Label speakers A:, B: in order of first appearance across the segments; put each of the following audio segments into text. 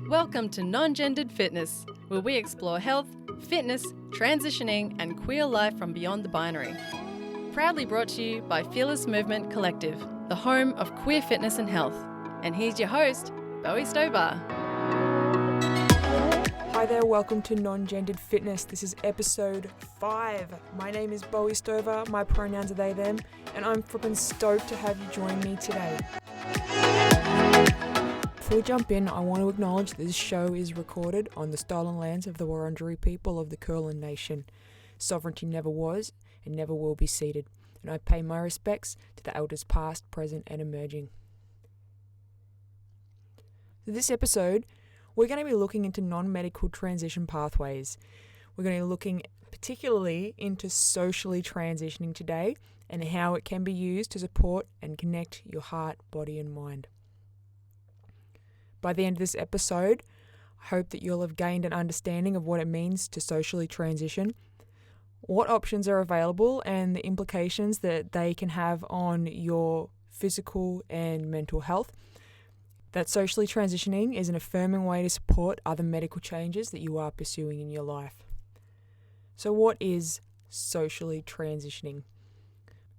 A: Welcome to Non-Gendered Fitness, where we explore health, fitness, transitioning, and queer life from beyond the binary. Proudly brought to you by Fearless Movement Collective, the home of queer fitness and health. And here's your host, Bowie Stover.
B: Hi there, welcome to Non-Gendered Fitness. This is episode 5. My name is Bowie Stover, my pronouns are they, them, and I'm flippin' stoked to have you join me today. Before we jump in, I want to acknowledge this show is recorded on the stolen lands of the Wurundjeri people of the Kulin Nation. Sovereignty never was and never will be ceded, and I pay my respects to the elders past, present, and emerging. This episode, we're going to be looking into non-medical transition pathways. We're going to be looking particularly into socially transitioning today and how it can be used to support and connect your heart, body, and mind. By the end of this episode, I hope that you'll have gained an understanding of what it means to socially transition, what options are available, and the implications that they can have on your physical and mental health. That socially transitioning is an affirming way to support other medical changes that you are pursuing in your life. So what is socially transitioning?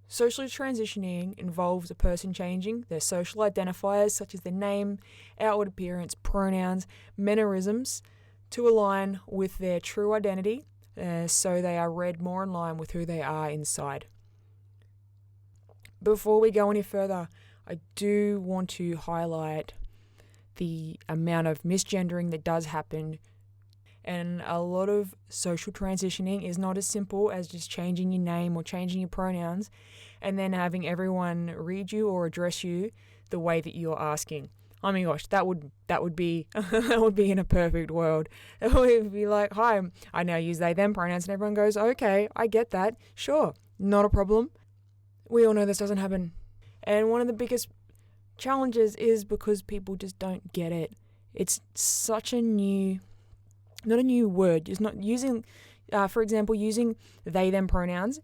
B: Socially transitioning involves a person changing their social identifiers such as their name, outward appearance, pronouns, mannerisms to align with their true identity so they are read more in line with who they are inside. Before we go any further, I do want to highlight the amount of misgendering that does happen, and a lot of social transitioning is not as simple as just changing your name or changing your pronouns and then having everyone read you or address you the way that you're asking. Oh my gosh, that would be that would be in a perfect world. It would be like, hi, I now use they them pronouns, and everyone goes, okay, I get that, sure, not a problem. We all know this doesn't happen. And one of the biggest challenges is because people just don't get it. It's such a not a new word. It's not using, for example, using they, them pronouns.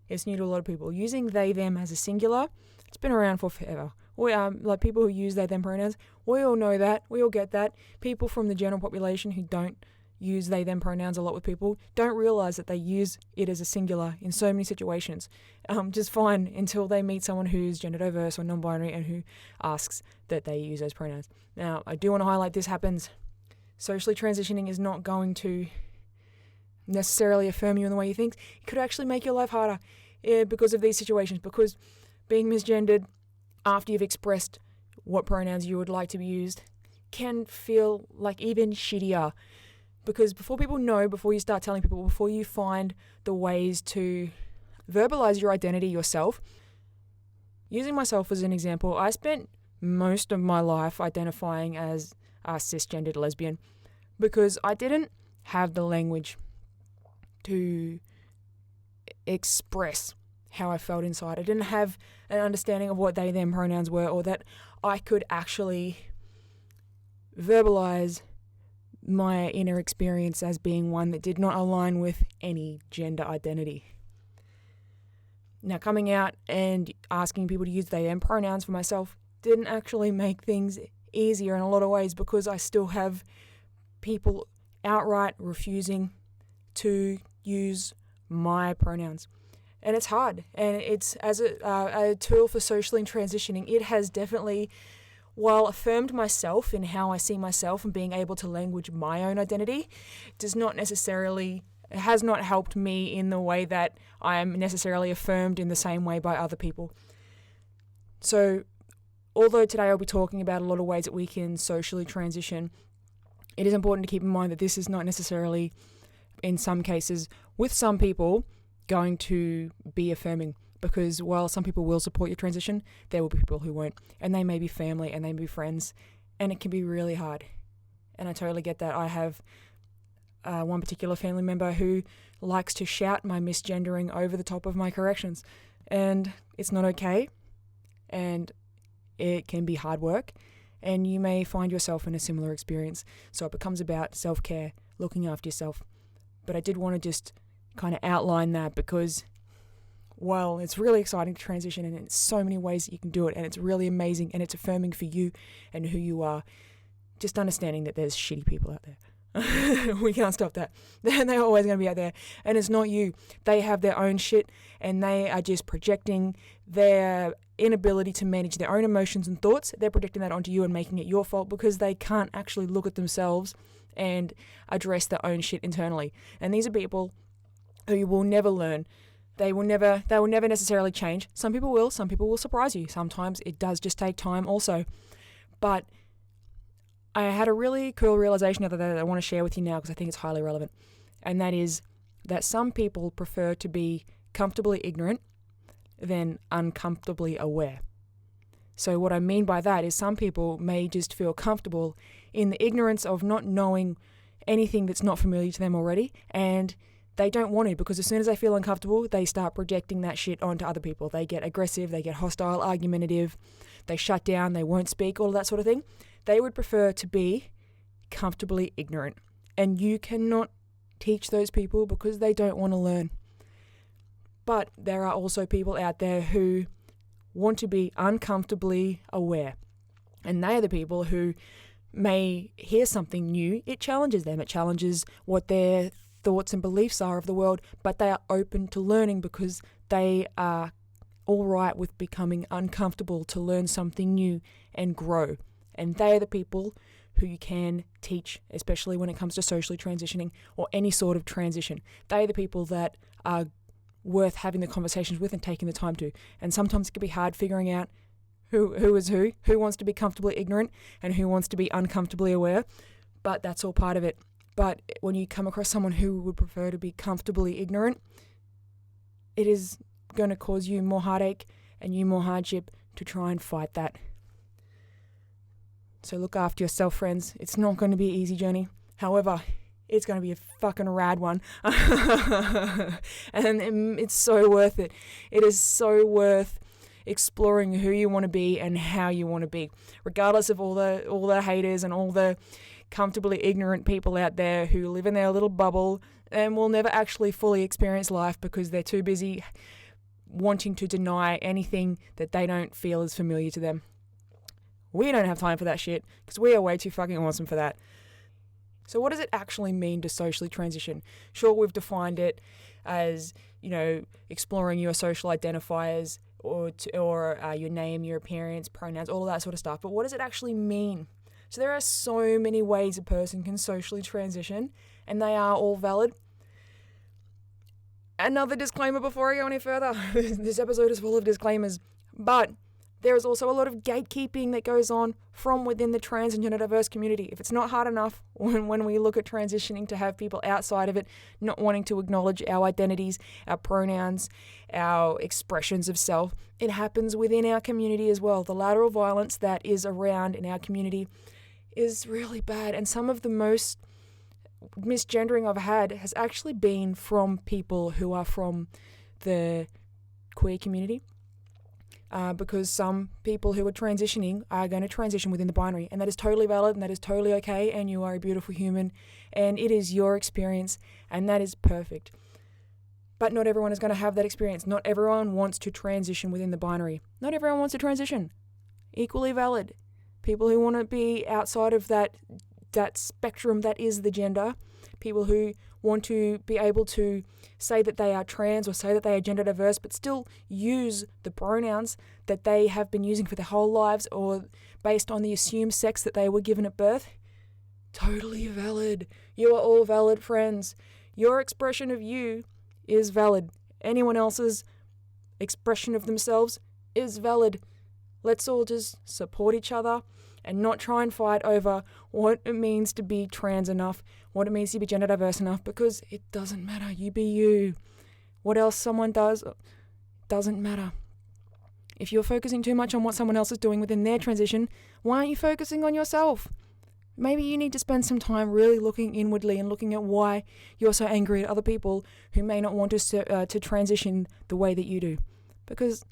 B: It's new to a lot of people. Using they, them as a singular, it's been around for forever. Like people who use they, them pronouns, we all know that. We all get that. People from the general population who don't use they, them pronouns a lot with people don't realize that they use it as a singular in so many situations. Just fine until they meet someone who's gender diverse or non-binary and who asks that they use those pronouns. Now, I do want to highlight this happens. Socially transitioning is not going to necessarily affirm you in the way you think. It could actually make your life harder because of these situations, because being misgendered after you've expressed what pronouns you would like to be used can feel like even shittier. Because before people know, before you start telling people, before you find the ways to verbalize your identity yourself, using myself as an example, I spent most of my life identifying as a cisgendered lesbian because I didn't have the language to express how I felt inside. I didn't have an understanding of what they, them pronouns were, or that I could actually verbalize my inner experience as being one that did not align with any gender identity. Now, coming out and asking people to use they, them pronouns for myself didn't actually make things easier in a lot of ways, because I still have people outright refusing to use my pronouns. And it's hard. And it's as a tool for socially transitioning, it has definitely, while affirmed myself in how I see myself and being able to language my own identity, it has not helped me in the way that I am necessarily affirmed in the same way by other people. So, although today I'll be talking about a lot of ways that we can socially transition, it is important to keep in mind that this is not necessarily, in some cases, with some people, going to be affirming. Because while some people will support your transition, there will be people who won't. And they may be family and they may be friends. And it can be really hard. And I totally get that. I have one particular family member who likes to shout my misgendering over the top of my corrections. And it's not okay. And it can be hard work. And you may find yourself in a similar experience. So it becomes about self-care, looking after yourself. But I did want to just kind of outline that, because while it's really exciting to transition and in so many ways that you can do it, and it's really amazing and it's affirming for you and who you are, just understanding that there's shitty people out there. We can't stop that. They're always going to be out there. And it's not you. They have their own shit, and they are just projecting their inability to manage their own emotions and thoughts. They're projecting that onto you and making it your fault because they can't actually look at themselves and address their own shit internally. And these are people who you will never learn. They will never necessarily change. Some people will surprise you. Sometimes it does just take time also. But I had a really cool realization the other day that I want to share with you now because I think it's highly relevant. And that is that some people prefer to be comfortably ignorant than uncomfortably aware. So what I mean by that is some people may just feel comfortable in the ignorance of not knowing anything that's not familiar to them already, and they don't want to, because as soon as they feel uncomfortable, they start projecting that shit onto other people. They get aggressive, they get hostile, argumentative, they shut down, they won't speak, all of that sort of thing. They would prefer to be comfortably ignorant. And you cannot teach those people because they don't want to learn. But there are also people out there who want to be uncomfortably aware. And they are the people who may hear something new. It challenges them. It challenges what their thoughts and beliefs are of the world, but they are open to learning because they are all right with becoming uncomfortable to learn something new and grow. And they are the people who you can teach, especially when it comes to socially transitioning or any sort of transition. They are the people that are worth having the conversations with and taking the time to. And sometimes it can be hard figuring out who is who wants to be comfortably ignorant and who wants to be uncomfortably aware, but that's all part of it. But when you come across someone who would prefer to be comfortably ignorant, it is going to cause you more heartache and you more hardship to try and fight that. So look after yourself, friends. It's not going to be an easy journey. However, it's going to be a fucking rad one. And it's so worth it. It is so worth exploring who you want to be and how you want to be. Regardless of all the haters and all the comfortably ignorant people out there who live in their little bubble and will never actually fully experience life because they're too busy wanting to deny anything that they don't feel is familiar to them. We don't have time for that shit because we are way too fucking awesome for that. So what does it actually mean to socially transition? Sure, we've defined it as, exploring your social identifiers or your name, your appearance, pronouns, all of that sort of stuff. But what does it actually mean? So there are so many ways a person can socially transition, and they are all valid. Another disclaimer before I go any further. This episode is full of disclaimers, but there is also a lot of gatekeeping that goes on from within the trans and gender diverse community. If it's not hard enough when we look at transitioning to have people outside of it not wanting to acknowledge our identities, our pronouns, our expressions of self, it happens within our community as well. The lateral violence that is around in our community is really bad, and some of the most misgendering I've had has actually been from people who are from the queer community. Because some people who are transitioning are going to transition within the binary, and that is totally valid and that is totally okay, and you are a beautiful human and it is your experience and that is perfect. But not everyone is going to have that experience. Not everyone wants to transition within the binary. Not everyone wants to transition. Equally valid. People who want to be outside of that spectrum that is the gender, people who want to be able to say that they are trans or say that they are gender diverse but still use the pronouns that they have been using for their whole lives or based on the assumed sex that they were given at birth. Totally valid. You are all valid, friends. Your expression of you is valid. Anyone else's expression of themselves is valid. Let's all just support each other and not try and fight over what it means to be trans enough, what it means to be gender diverse enough, because it doesn't matter. You be you. What else someone does doesn't matter. If you're focusing too much on what someone else is doing within their transition, why aren't you focusing on yourself? Maybe you need to spend some time really looking inwardly and looking at why you're so angry at other people who may not want to transition the way that you do. Because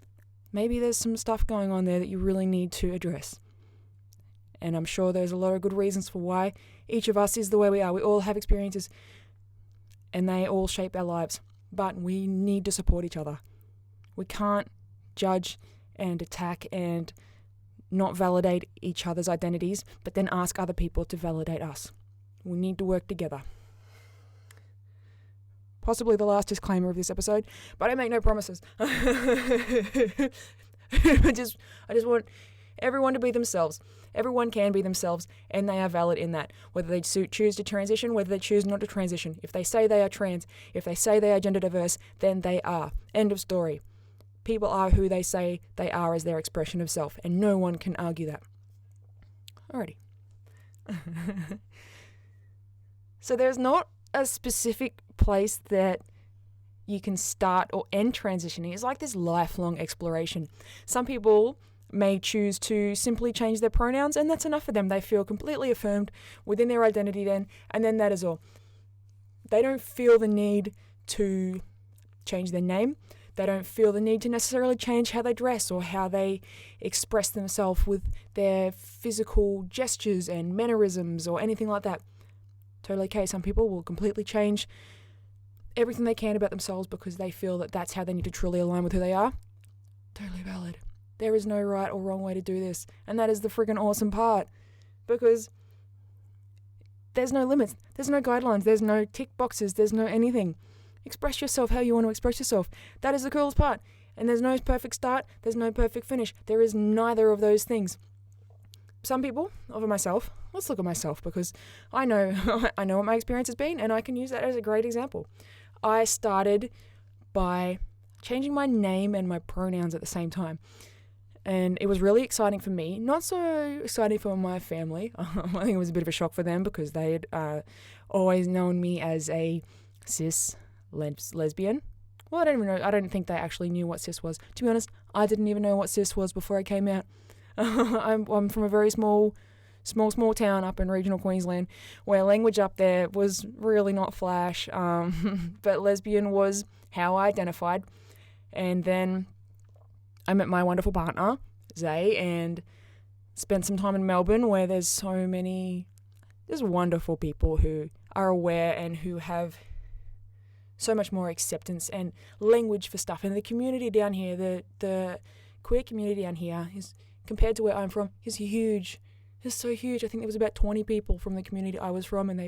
B: maybe there's some stuff going on there that you really need to address. And I'm sure there's a lot of good reasons for why each of us is the way we are. We all have experiences and they all shape our lives. But we need to support each other. We can't judge and attack and not validate each other's identities, but then ask other people to validate us. We need to work together. Possibly the last disclaimer of this episode, but I make no promises. I just want everyone to be themselves. Everyone can be themselves, and they are valid in that. Whether they choose to transition, whether they choose not to transition. If they say they are trans, if they say they are gender diverse, then they are. End of story. People are who they say they are as their expression of self, and no one can argue that. Alrighty. So there's not a specific place that you can start or end transitioning. It's like this lifelong exploration. Some people may choose to simply change their pronouns, and that's enough for them. They feel completely affirmed within their identity then, and then that is all. They don't feel the need to change their name. They don't feel the need to necessarily change how they dress or how they express themselves with their physical gestures and mannerisms or anything like that. Totally okay. Some people will completely change everything they can about themselves because they feel that that's how they need to truly align with who they are. Totally valid. There is no right or wrong way to do this. And that is the friggin' awesome part. Because there's no limits. There's no guidelines. There's no tick boxes. There's no anything. Express yourself how you want to express yourself. That is the coolest part. And there's no perfect start. There's no perfect finish. There is neither of those things. Some people, over myself, let's look at myself because I know what my experience has been and I can use that as a great example. I started by changing my name and my pronouns at the same time. And it was really exciting for me, not so exciting for my family. I think it was a bit of a shock for them because they had always known me as a cis lesbian. Well, I don't think they actually knew what cis was. To be honest, I didn't even know what cis was before I came out. I'm from a very small town up in regional Queensland where language up there was really not flash, but lesbian was how I identified. And then I met my wonderful partner, Zay, and spent some time in Melbourne where there's wonderful people who are aware and who have so much more acceptance and language for stuff. And the community down here, the queer community down here is, compared to where I'm from, is huge. It's so huge. I think there was about 20 people from the community I was from, and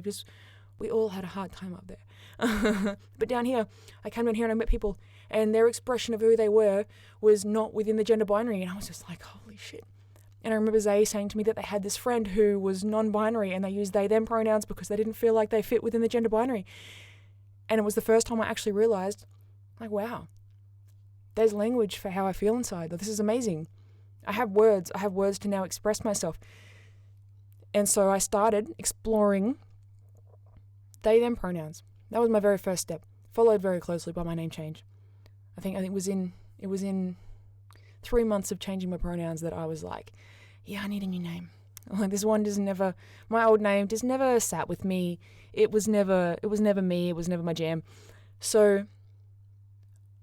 B: we all had a hard time up there. But down here, I came down here and I met people, and their expression of who they were was not within the gender binary, and I was just like, holy shit. And I remember Zay saying to me that they had this friend who was non-binary, and they used they/them pronouns because they didn't feel like they fit within the gender binary. And it was the first time I actually realized, like, wow, there's language for how I feel inside. This is amazing. I have words to now express myself. And so I started exploring they/them pronouns. That was my very first step, followed very closely by my name change. I think it was in 3 months of changing my pronouns that I was like, yeah, I need a new name. Like, this one my old name just never sat with me. It was never me. It was never my jam. So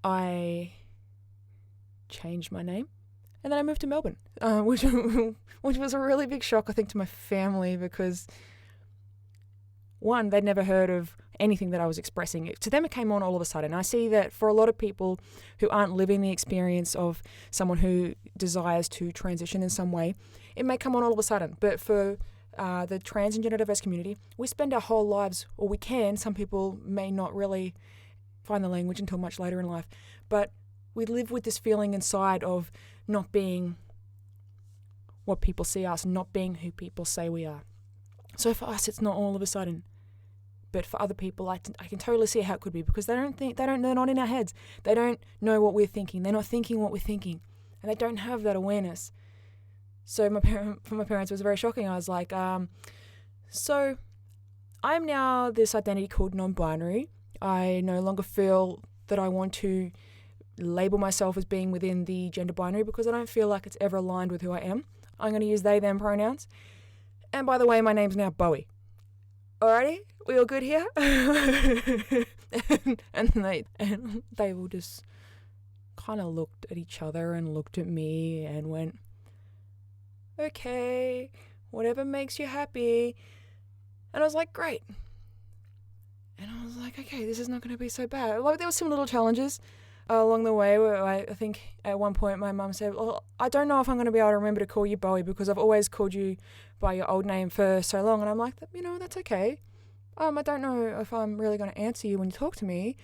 B: I changed my name. And then I moved to Melbourne, which was a really big shock, I think, to my family because, one, they'd never heard of anything that I was expressing. To them, it came on all of a sudden. I see that for a lot of people who aren't living the experience of someone who desires to transition in some way, it may come on all of a sudden. But for the trans and gender diverse community, we spend our whole lives, or we can, some people may not really find the language until much later in life, but we live with this feeling inside of not being what people see us, not being who people say we are. So for us, it's not all of a sudden. But for other people, I can totally see how it could be because they're not in our heads. They don't know what we're thinking. They're not thinking what we're thinking. And they don't have that awareness. So for my parents, it was very shocking. I was like, so I'm now this identity called non-binary. I no longer feel that I want to label myself as being within the gender binary because I don't feel like it's ever aligned with who I am. I'm going to use they/them pronouns. And by the way, my name's now Bowie. Alrighty? We all good here? and they all just kind of looked at each other and looked at me and went, okay, whatever makes you happy. And I was like, great. And I was like, okay, this is not going to be so bad. Like, there were some little challenges. along the way where I think at one point my mum said, well, I don't know if I'm going to be able to remember to call you Bowie because I've always called you by your old name for so long. And I'm like, that's okay. I don't know if I'm really going to answer you when you talk to me,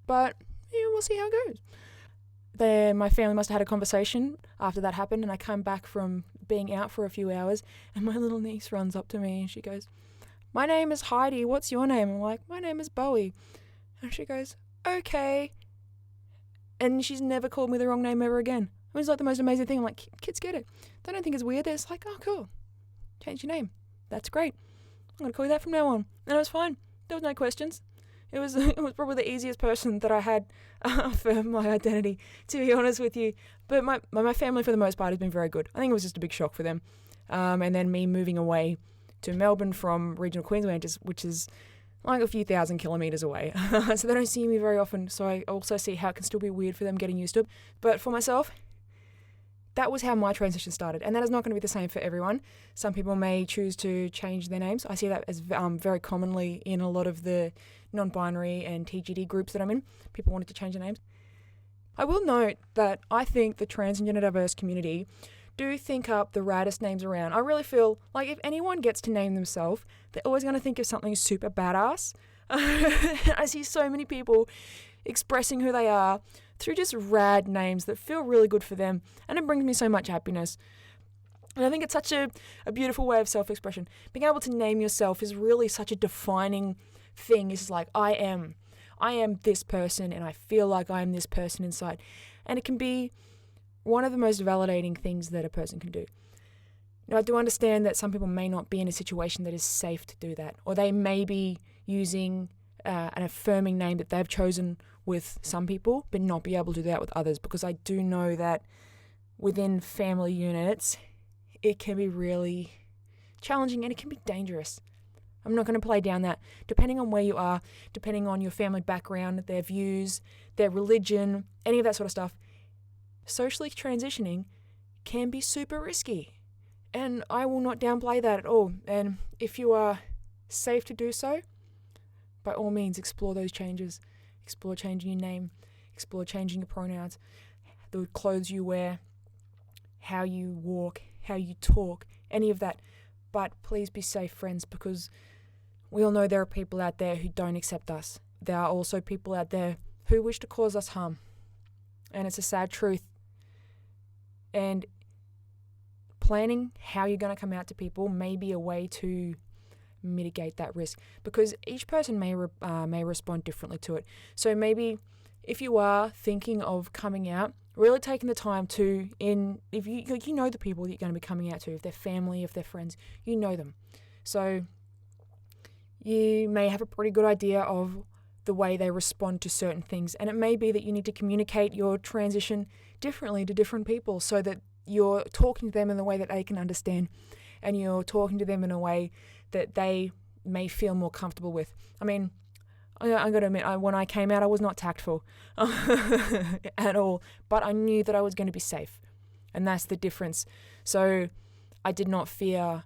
B: but we'll see how it goes. Then my family must have had a conversation after that happened, and I come back from being out for a few hours, and my little niece runs up to me and she goes, my name is Heidi, what's your name? I'm like, my name is Bowie. And she goes, okay. And she's never called me the wrong name ever again. It was like the most amazing thing. I'm like, kids get it. They don't think it's weird. It's like, oh, cool. Change your name. That's great. I'm going to call you that from now on. And it was fine. There was no questions. It was probably the easiest person that I had for my identity, to be honest with you. But my family, for the most part, has been very good. I think it was just a big shock for them. And then me moving away to Melbourne from regional Queensland, which is like a few thousand kilometres away. So they don't see me very often. So I also see how it can still be weird for them getting used to it. But for myself, that was how my transition started. And that is not going to be the same for everyone. Some people may choose to change their names. I see that as very commonly in a lot of the non-binary and TGD groups that I'm in. People wanted to change their names. I will note that I think the trans and gender diverse community do think up the raddest names around. I really feel like if anyone gets to name themselves, they're always going to think of something super badass. I see so many people expressing who they are through just rad names that feel really good for them, and it brings me so much happiness. And I think it's such a beautiful way of self-expression. Being able to name yourself is really such a defining thing. It's like, I am this person, and I feel like I am this person inside. And it can be one of the most validating things that a person can do. Now, I do understand that some people may not be in a situation that is safe to do that, or they may be using an affirming name that they've chosen with some people, but not be able to do that with others, because I do know that within family units, it can be really challenging and it can be dangerous. I'm not going to play down that. Depending on where you are, depending on your family background, their views, their religion, any of that sort of stuff, socially transitioning can be super risky. And I will not downplay that at all. And if you are safe to do so, by all means, explore those changes. Explore changing your name. Explore changing your pronouns. The clothes you wear. How you walk. How you talk. Any of that. But please be safe, friends, because we all know there are people out there who don't accept us. There are also people out there who wish to cause us harm. And it's a sad truth. And planning how you're going to come out to people may be a way to mitigate that risk, because each person may respond differently to it. So maybe if you are thinking of coming out, really taking the time to, if you know the people that you're going to be coming out to, if they're family, if they're friends, you know them. So you may have a pretty good idea of the way they respond to certain things. And it may be that you need to communicate your transition differently to different people so that you're talking to them in the way that they can understand, and you're talking to them in a way that they may feel more comfortable with. I mean, I'm going to admit, when I came out, I was not tactful at all, but I knew that I was going to be safe, and that's the difference. So I did not fear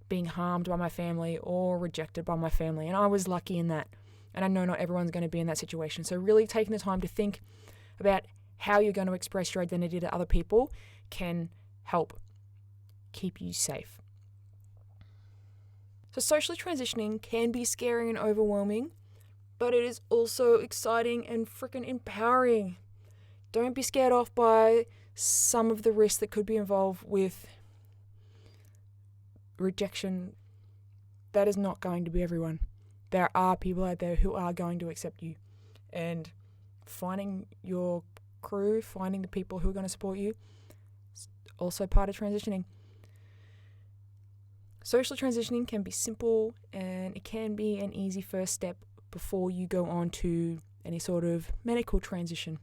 B: being harmed by my family or rejected by my family, and I was lucky in that. And I know not everyone's going to be in that situation. So really taking the time to think about how you're going to express your identity to other people can help keep you safe. So socially transitioning can be scary and overwhelming, but it is also exciting and freaking empowering. Don't be scared off by some of the risks that could be involved with rejection. That is not going to be everyone. There are people out there who are going to accept you. And finding your crew, finding the people who are going to support you, is also part of transitioning. Social transitioning can be simple, and it can be an easy first step before you go on to any sort of medical transition,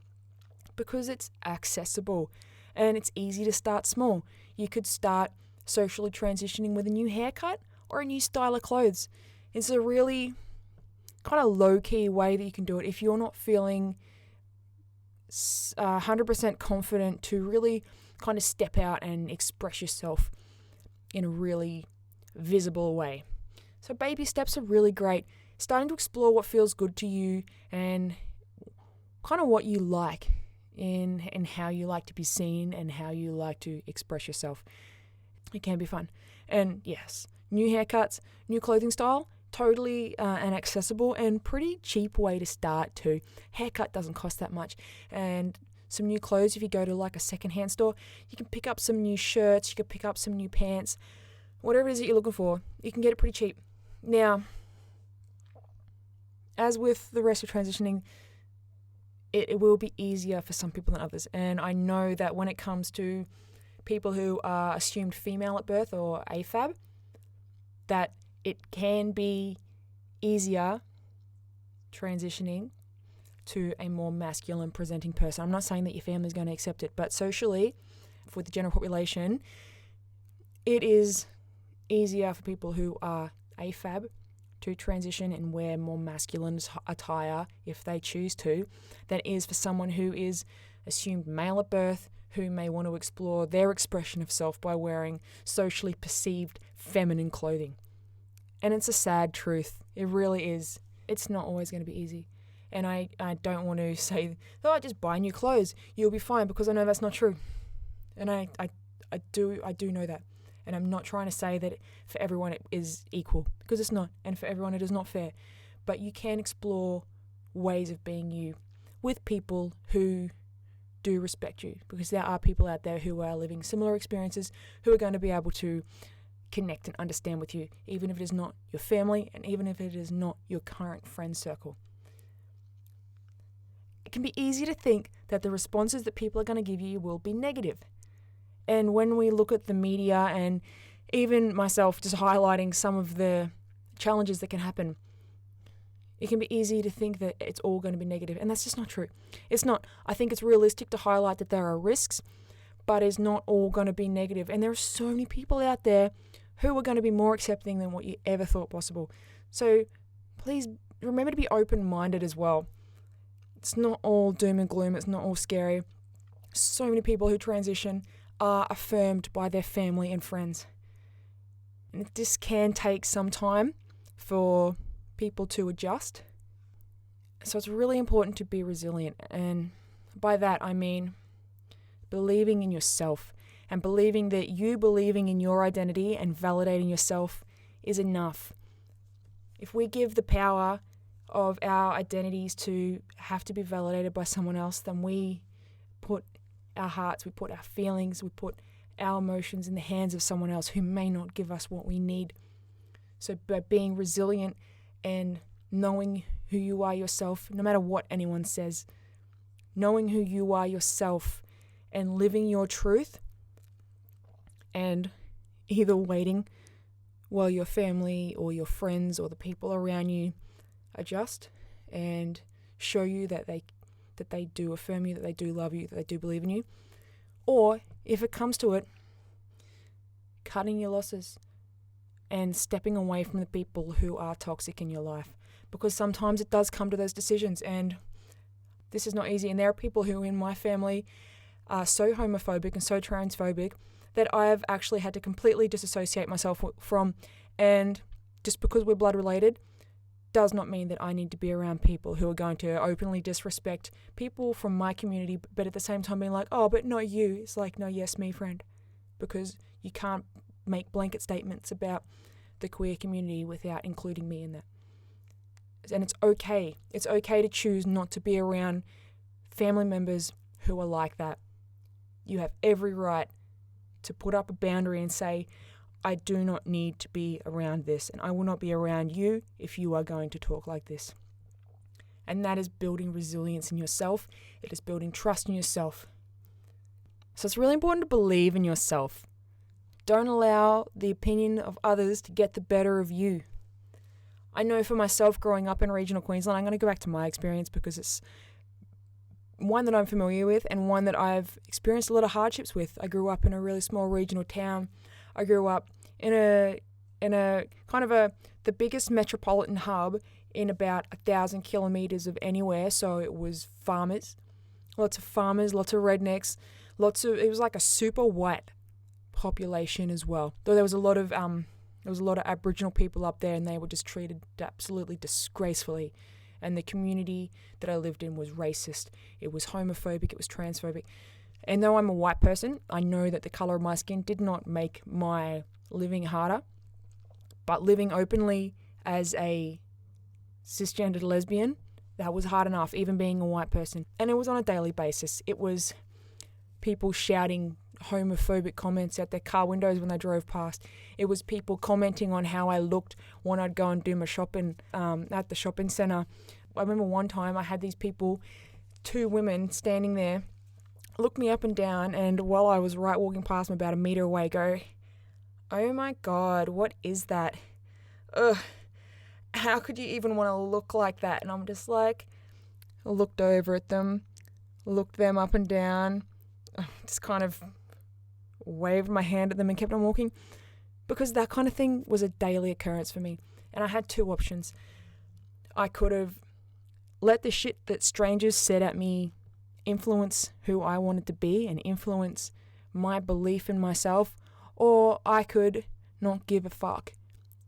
B: because it's accessible and it's easy to start small. You could start socially transitioning with a new haircut or a new style of clothes. It's a really kind of low-key way that you can do it if you're not feeling 100% confident to really kind of step out and express yourself in a really visible way. So baby steps are really great. Starting to explore what feels good to you and kind of what you like in how you like to be seen and how you like to express yourself. It can be fun. And yes, new haircuts, new clothing style, totally an accessible and pretty cheap way to start too. Haircut doesn't cost that much. And some new clothes, if you go to like a secondhand store, you can pick up some new shirts, you can pick up some new pants, whatever it is that you're looking for, you can get it pretty cheap. Now, as with the rest of transitioning, it will be easier for some people than others. And I know that when it comes to people who are assumed female at birth or AFAB, that it can be easier transitioning to a more masculine presenting person. I'm not saying that your family's going to accept it, but socially, for the general population, it is easier for people who are AFAB to transition and wear more masculine attire if they choose to, than it is for someone who is assumed male at birth, who may want to explore their expression of self by wearing socially perceived feminine clothing. And it's a sad truth. It really is. It's not always going to be easy. And I don't want to say, oh, just buy new clothes, you'll be fine, because I know that's not true. And I do know that. And I'm not trying to say that for everyone it is equal, because it's not. And for everyone it is not fair. But you can explore ways of being you with people who do respect you, because there are people out there who are living similar experiences, who are going to be able to connect and understand with you, even if it is not your family and even if it is not your current friend circle. It can be easy to think that the responses that people are going to give you will be negative. And when we look at the media, and even myself just highlighting some of the challenges that can happen, it can be easy to think that it's all going to be negative. And that's just not true. It's not. I think it's realistic to highlight that there are risks, but it's not all going to be negative. And there are so many people out there who are going to be more accepting than what you ever thought possible. So please remember to be open-minded as well. It's not all doom and gloom. It's not all scary. So many people who transition are affirmed by their family and friends. And this can take some time for people to adjust. So it's really important to be resilient. And by that I mean believing in yourself, and believing that you believing in your identity and validating yourself is enough. If we give the power of our identities to have to be validated by someone else, then we put our hearts, we put our feelings, we put our emotions in the hands of someone else who may not give us what we need. So by being resilient and knowing who you are yourself, no matter what anyone says, knowing who you are yourself and living your truth, and either waiting while your family or your friends or the people around you adjust and show you that they do affirm you, that they do love you, that they do believe in you. Or, if it comes to it, cutting your losses and stepping away from the people who are toxic in your life. Because sometimes it does come to those decisions, and this is not easy. And there are people who in my family are so homophobic and so transphobic that I have actually had to completely disassociate myself from. And just because we're blood related does not mean that I need to be around people who are going to openly disrespect people from my community, but at the same time being like, oh, but not you. It's like, no, yes, me, friend. Because you can't make blanket statements about the queer community without including me in that. And it's okay. It's okay to choose not to be around family members who are like that. You have every right to put up a boundary and say, I do not need to be around this, and I will not be around you if you are going to talk like this. And that is building resilience in yourself. It is building trust in yourself. So it's really important to believe in yourself. Don't allow the opinion of others to get the better of you. I know for myself, growing up in regional Queensland, I'm going to go back to my experience because it's one that I'm familiar with and one that I've experienced a lot of hardships with. I grew up in a really small regional town. I grew up in a kind of the biggest metropolitan hub in about 1,000 kilometers of anywhere. So it was lots of rednecks, it was like a super white population as well. Though there was a lot of Aboriginal people up there, and they were just treated absolutely disgracefully. and the community that I lived in was racist. It was homophobic, it was transphobic. And though I'm a white person, I know that the colour of my skin did not make my living harder. But living openly as a cisgendered lesbian, that was hard enough, even being a white person. And it was on a daily basis. It was people shouting homophobic comments out their car windows when they drove past. It was people commenting on how I looked when I'd go and do my shopping at the shopping centre. I remember one time I had these people, 2 women standing there, look me up and down, and while I was walking past them about a metre away, go, "Oh my God, what is that? Ugh, how could you even want to look like that?" And I'm just like, looked over at them, looked them up and down, just kind of waved my hand at them and kept on walking, because that kind of thing was a daily occurrence for me. And I had 2 options. I could have let the shit that strangers said at me influence who I wanted to be and influence my belief in myself, or I could not give a fuck.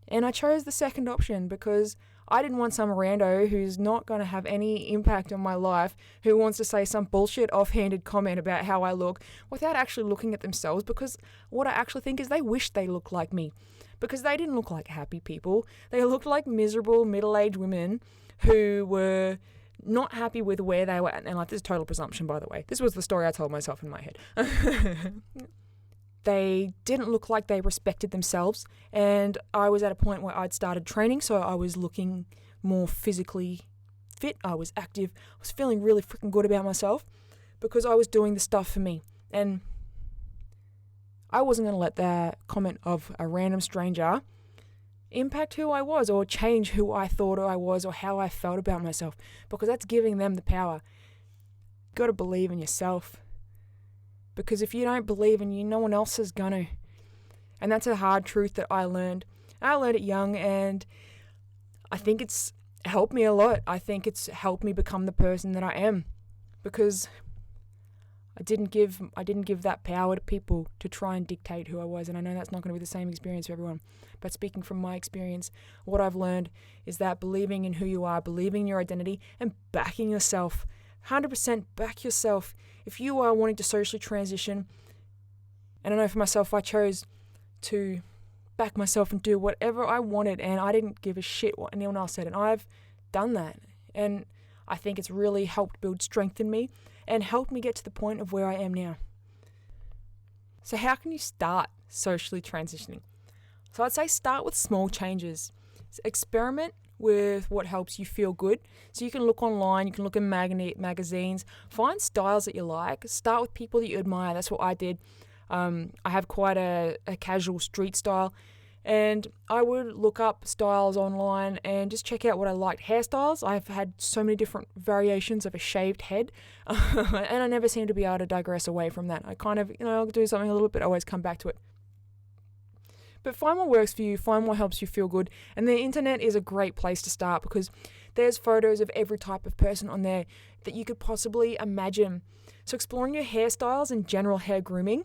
B: And I chose the second option because I didn't want some rando who's not going to have any impact on my life, who wants to say some bullshit offhanded comment about how I look without actually looking at themselves, because what I actually think is they wish they looked like me, because they didn't look like happy people. They looked like miserable middle-aged women who were not happy with where they were. And like, this is total presumption, by the way. This was the story I told myself in my head. They didn't look like they respected themselves, and I was at a point where I'd started training, so I was looking more physically fit, I was active, I was feeling really freaking good about myself because I was doing the stuff for me. And I wasn't going to let the comment of a random stranger impact who I was or change who I thought I was or how I felt about myself, because that's giving them the power. You've got to believe in yourself. Because if you don't believe in you, no one else is going to. And that's a hard truth that I learned. I learned it young, and I think it's helped me a lot. I think it's helped me become the person that I am, because I didn't give that power to people to try and dictate who I was. And I know that's not going to be the same experience for everyone. But speaking from my experience, what I've learned is that believing in who you are, believing in your identity, and backing yourself, 100% back yourself. If you are wanting to socially transition, and I know for myself, I chose to back myself and do whatever I wanted, and I didn't give a shit what anyone else said, and I've done that. And I think it's really helped build strength in me and helped me get to the point of where I am now. So how can you start socially transitioning? So I'd say start with small changes. So experiment with what helps you feel good. So you can look online, you can look in magazines, find styles that you like, start with people that you admire. That's what I did. I have quite a casual street style, and I would look up styles online and just check out what I liked. Hairstyles, I've had so many different variations of a shaved head, and I never seem to be able to digress away from that. I kind of, I'll do something a little bit, always come back to it. But find what works for you, find what helps you feel good. And the internet is a great place to start, because there's photos of every type of person on there that you could possibly imagine. So exploring your hairstyles and general hair grooming,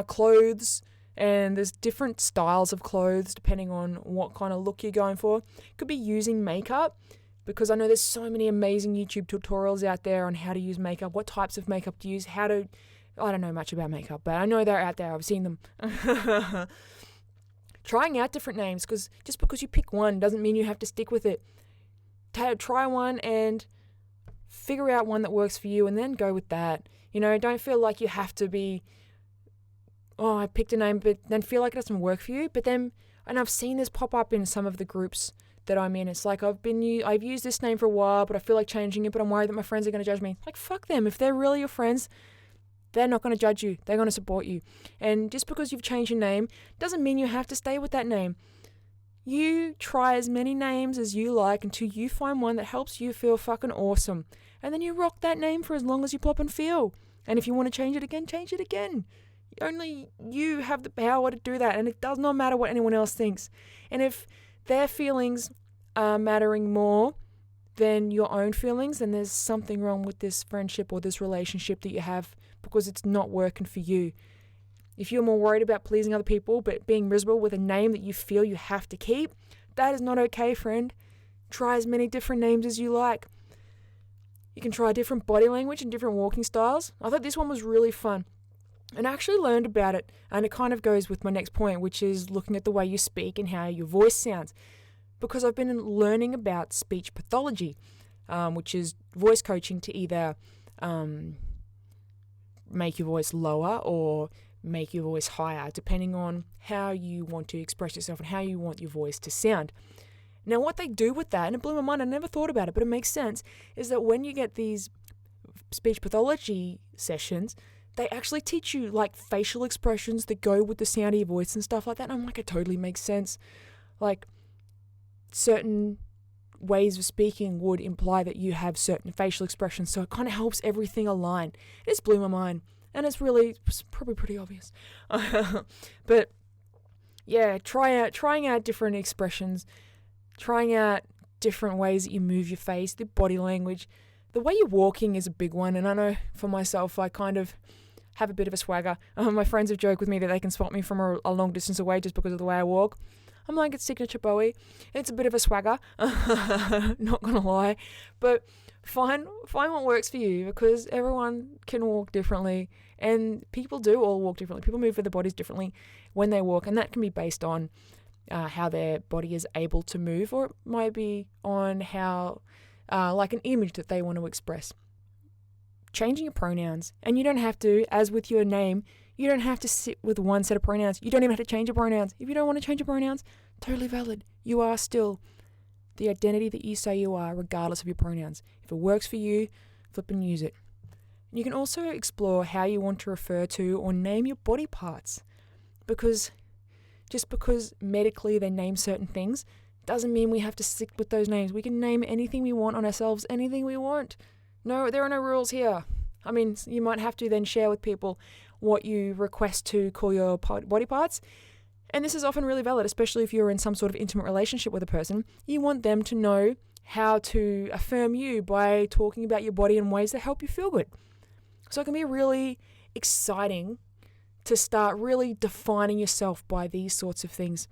B: clothes, and there's different styles of clothes depending on what kind of look you're going for. Could be using makeup, because I know there's so many amazing YouTube tutorials out there on how to use makeup, what types of makeup to use, I don't know much about makeup, but I know they're out there, I've seen them. Trying out different names, because just because you pick one doesn't mean you have to stick with it. Try one and figure out one that works for you, and then go with that. Don't feel like you have to be, I picked a name, but then feel like it doesn't work for you. But then, and I've seen this pop up in some of the groups that I'm in. It's like, I've used this name for a while, but I feel like changing it, but I'm worried that my friends are going to judge me. Like, fuck them. If they're really your friends, they're not going to judge you. They're going to support you. And just because you've changed your name doesn't mean you have to stay with that name. You try as many names as you like until you find one that helps you feel fucking awesome. And then you rock that name for as long as you pop and feel. And if you want to change it again, change it again. Only you have the power to do that. And it does not matter what anyone else thinks. And if their feelings are mattering more than your own feelings, then there's something wrong with this friendship or this relationship that you have, because it's not working for you. If you're more worried about pleasing other people but being miserable with a name that you feel you have to keep, that is not okay, friend. try as many different names as you like. You can try different body language and different walking styles. I thought this one was really fun. And I actually learned about it, and it kind of goes with my next point, which is looking at the way you speak and how your voice sounds. Because I've been learning about speech pathology, which is voice coaching to either make your voice lower or make your voice higher, depending on how you want to express yourself and how you want your voice to sound. Now, what they do with that, and it blew my mind, I never thought about it, but it makes sense, is that when you get these speech pathology sessions, they actually teach you like facial expressions that go with the sound of your voice and stuff like that. And I'm like, it totally makes sense. Like, certain ways of speaking would imply that you have certain facial expressions, so it kind of helps everything align. It just blew my mind, and it's probably pretty obvious. But yeah, trying out different expressions, trying out different ways that you move your face, the body language. The way you're walking is a big one, and I know for myself, I kind of have a bit of a swagger. My friends have joked with me that they can spot me from a long distance away just because of the way I walk. I'm like, it's signature Bowie. It's a bit of a swagger, not gonna lie. But find what works for you, because everyone can walk differently, and people do all walk differently. People move with their bodies differently when they walk, and that can be based on how their body is able to move, or it might be on how, like an image that they want to express. Changing your pronouns, and you don't have to, as with your name, you don't have to sit with one set of pronouns. You don't even have to change your pronouns. If you don't want to change your pronouns, totally valid. You are still the identity that you say you are, regardless of your pronouns. If it works for you, flip and use it. You can also explore how you want to refer to or name your body parts, because just because medically they name certain things doesn't mean we have to stick with those names. We can name anything we want on ourselves, anything we want. No, there are no rules here. I mean, you might have to then share with people what you request to call your body parts. And this is often really valid, especially if you're in some sort of intimate relationship with a person. You want them to know how to affirm you by talking about your body in ways that help you feel good. So it can be really exciting to start really defining yourself by these sorts of things.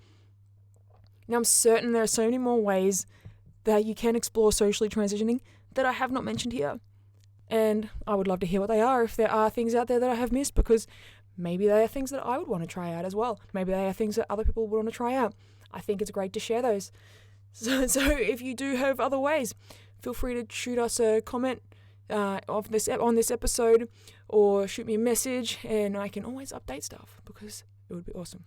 B: Now, I'm certain there are so many more ways that you can explore socially transitioning that I have not mentioned here. And I would love to hear what they are, if there are things out there that I have missed, because maybe they are things that I would want to try out as well. Maybe they are things that other people would want to try out. I think it's great to share those. So if you do have other ways, feel free to shoot us a comment on this episode, or shoot me a message, and I can always update stuff, because it would be awesome.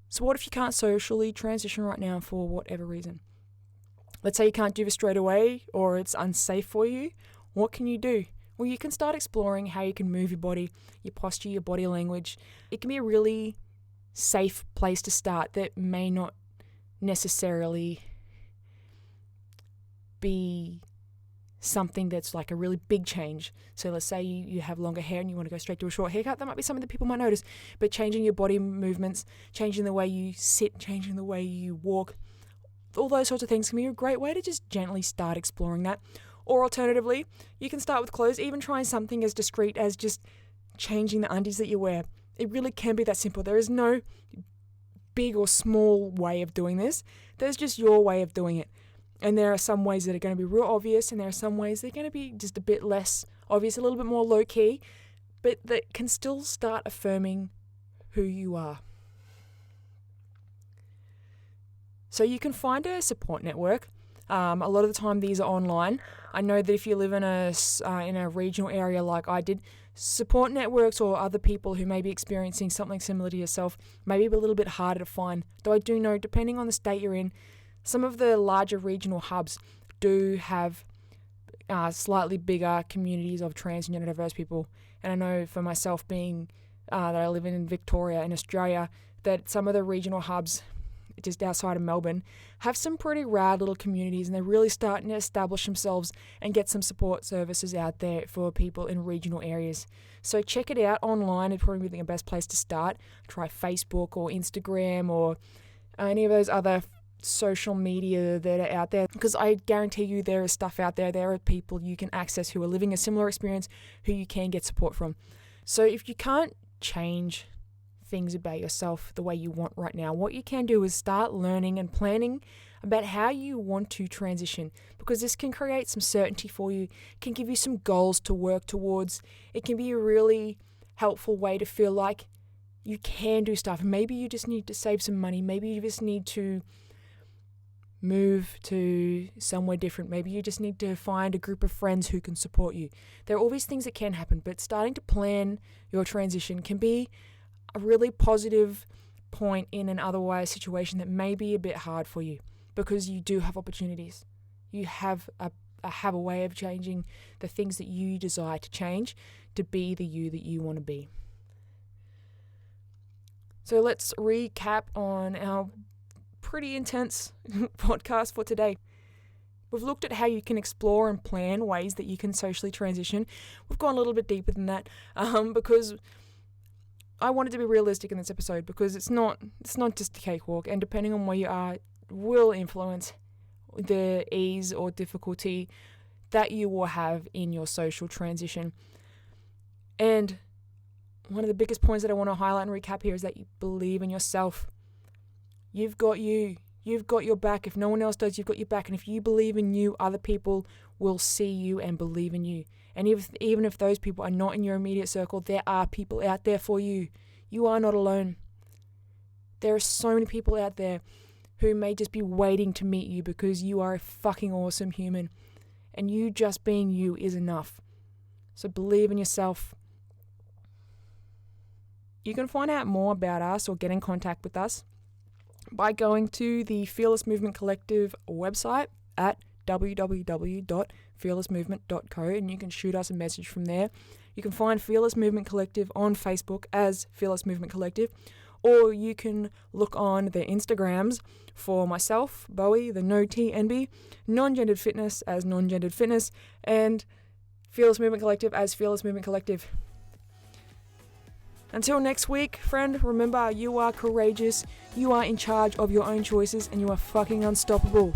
B: So what if you can't socially transition right now for whatever reason? Let's say you can't do this straight away, or it's unsafe for you. What can you do? Well, you can start exploring how you can move your body, your posture, your body language. It can be a really safe place to start that may not necessarily be something that's like a really big change. So let's say you have longer hair and you want to go straight to a short haircut. That might be something that people might notice. But changing your body movements, changing the way you sit, changing the way you walk, all those sorts of things can be a great way to just gently start exploring that. Or alternatively, you can start with clothes, even trying something as discreet as just changing the undies that you wear. It really can be that simple. There is no big or small way of doing this. There's just your way of doing it. And there are some ways that are going to be real obvious, and there are some ways that are going to be just a bit less obvious, a little bit more low-key, but that can still start affirming who you are. So you can find a support network. A lot of the time these are online. I know that if you live in a regional area like I did, support networks or other people who may be experiencing something similar to yourself may be a little bit harder to find. Though I do know, depending on the state you're in, some of the larger regional hubs do have slightly bigger communities of trans and gender diverse people. And I know for myself, being that I live in Victoria in Australia, that some of the regional hubs just outside of Melbourne have some pretty rad little communities, and they're really starting to establish themselves and get some support services out there for people in regional areas. So check it out online. It'd probably be the best place to start. Try Facebook or Instagram or any of those other social media that are out there, because I guarantee you there is stuff out there. There are people you can access who are living a similar experience, who you can get support from. So if you can't change things about yourself the way you want right now. What you can do is start learning and planning about how you want to transition, because this can create some certainty for you, can give you some goals to work towards. It can be a really helpful way to feel like you can do stuff. Maybe you just need to save some money. Maybe you just need to move to somewhere different. Maybe you just need to find a group of friends who can support you. There are all these things that can happen, but starting to plan your transition can be a really positive point in an otherwise situation that may be a bit hard for you, because you do have opportunities. You have a way of changing the things that you desire to change to be the you that you want to be. So let's recap on our pretty intense podcast for today. We've looked at how you can explore and plan ways that you can socially transition. We've gone a little bit deeper than that because I wanted to be realistic in this episode, because it's not just a cakewalk, and depending on where you are will influence the ease or difficulty that you will have in your social transition. And one of the biggest points that I want to highlight and recap here is that you believe in yourself. You've got you. You've got your back. If no one else does, you've got your back. And if you believe in you, other people will see you and believe in you. And even if those people are not in your immediate circle, there are people out there for you. You are not alone. There are so many people out there who may just be waiting to meet you because you are a fucking awesome human. And you just being you is enough. So believe in yourself. You can find out more about us or get in contact with us by going to the Fearless Movement Collective website at www.fearlessmovement.co, and you can shoot us a message from there. You can find Fearless Movement Collective on Facebook as Fearless Movement Collective, or you can look on the Instagrams for myself, Bowie, the no TNB, Non-Gendered Fitness as Non-Gendered Fitness, and Fearless Movement Collective as Fearless Movement Collective. Until next week, friend, remember, you are courageous, you are in charge of your own choices, and you are fucking unstoppable.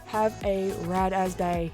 B: Have a rad-as day.